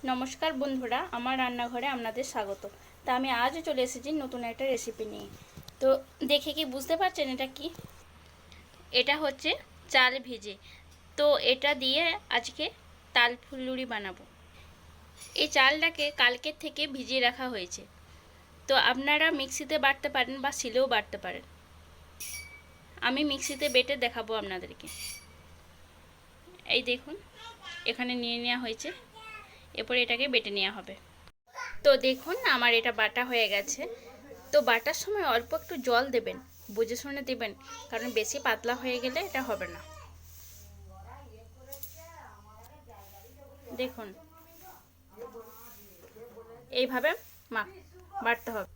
নমস্কার বন্ধুরা, আমার রান্নাঘরে আপনাদের স্বাগত। তা আমি আজও চলে এসেছি নতুন একটা রেসিপি নিয়ে। তো দেখে কি বুঝতে পারছেন এটা কি? এটা হচ্ছে চাল ভিজে। তো এটা দিয়ে আজকে তাল ফুলুরি বানাবো। এই চালটাকে কালকের থেকে ভিজিয়ে রাখা হয়েছে। তো আপনারা মিক্সিতে বাটতে পারেন বা শিলেও বাটতে পারেন। আমি মিক্সিতে বেটে দেখাবো আপনাদেরকে। এই দেখুন, এখানে নিয়ে নেওয়া হয়েছে, এরপরে এটাকে বেটে নেওয়া হবে। তো দেখুন আমার এটা বাটা হয়ে গেছে। তো বাটার সময় অল্প একটু জল দেবেন, বুঝে শুনে দেবেন, কারণ বেশি পাতলা হয়ে গেলে এটা হবে না। দেখুন এইভাবে বাটতে হবে।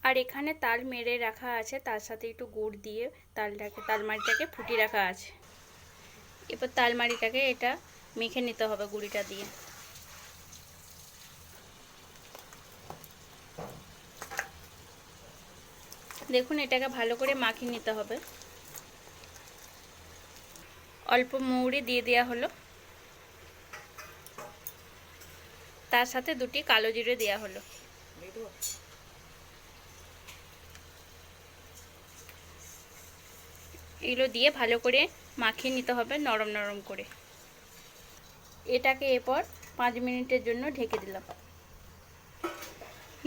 আর এখানে তাল মেরে রাখা আছে, তার সাথে একটু গুড় দিয়ে তালমারিটাকে ফুটিয়ে রাখা আছে। এরপর তালমারিটাকে এটা মেখে নিতে হবে গুঁড়িটা দিয়ে। দেখুন এটাকে ভালো করে মাখিয়ে নিতে হবে। অল্প মৌরি দিয়ে দেওয়া হলো, তার সাথে দুটি কালো জিরে দেওয়া হলো। এগুলো দিয়ে ভালো করে মাখিয়ে নিতে হবে নরম নরম করে। এটাকে এরপর 5 মিনিটের জন্য ঢেকে দিলাম।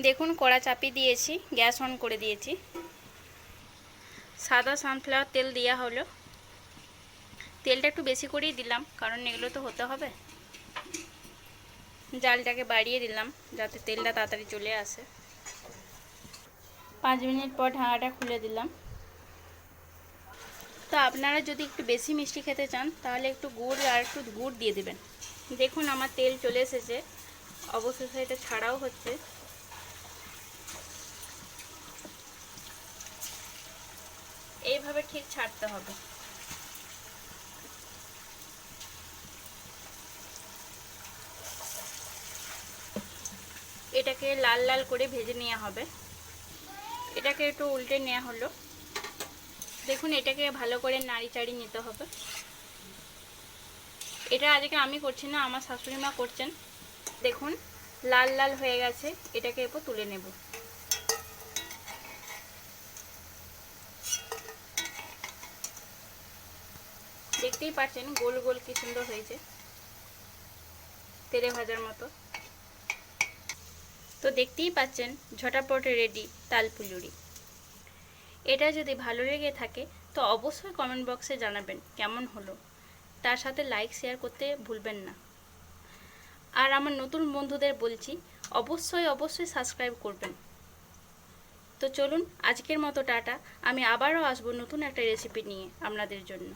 দেখুন কড়া চাপিয়ে দিয়েছি, গ্যাস অন করে দিয়েছি। সাদা সানফ্লাওয়ার তেল দেওয়া হলো। তেলটা একটু বেশি করেই দিলাম, কারণ এগুলো তো হতে হবে। জালটাকে বাড়িয়ে দিলাম যাতে তেলটা তাড়াতাড়ি চলে আসে। 5 মিনিট পর ঢাকাটা খুলে দিলাম। তো আপনারা যদি একটু বেশি মিষ্টি খেতে চান তাহলে একটু গুড় দিয়ে দেবেন। দেখুন আমার তেল চলে এসেছে, অবশেষে এটা ছাড়াও হচ্ছে। এইভাবে ঠিক ছাড়তে হবে। এটাকে লাল লাল করে ভেজে নেওয়া হবে। এটাকে একটু উল্টে নেওয়া হলো। দেখুন এটাকে ভালো করে নাড়ি চাড়ি নিতে হবে। এটা আজকে আমি করছি না, আমার শাশুড়ি মা করছেন। দেখুন লাল লাল হয়ে গেছে, এটাকে এরপর তুলে নেব। দেখতেই পাচ্ছেন গোল গোল কি সুন্দর হয়েছে, তেলে ভাজার মতো। তো দেখতেই পাচ্ছেন ঝটাপট রেডি তাল ফুলুরি। এটা যদি ভালো লেগে থাকে তো অবশ্যই কমেন্ট বক্সে জানাবেন কেমন হলো। তার সাথে লাইক শেয়ার করতে ভুলবেন না। আর আমার নতুন বন্ধুদের বলছি অবশ্যই সাবস্ক্রাইব করবেন। তো চলুন আজকের মতো টাটা। আমি আবারও আসবো নতুন একটা রেসিপি নিয়ে আপনাদের জন্য।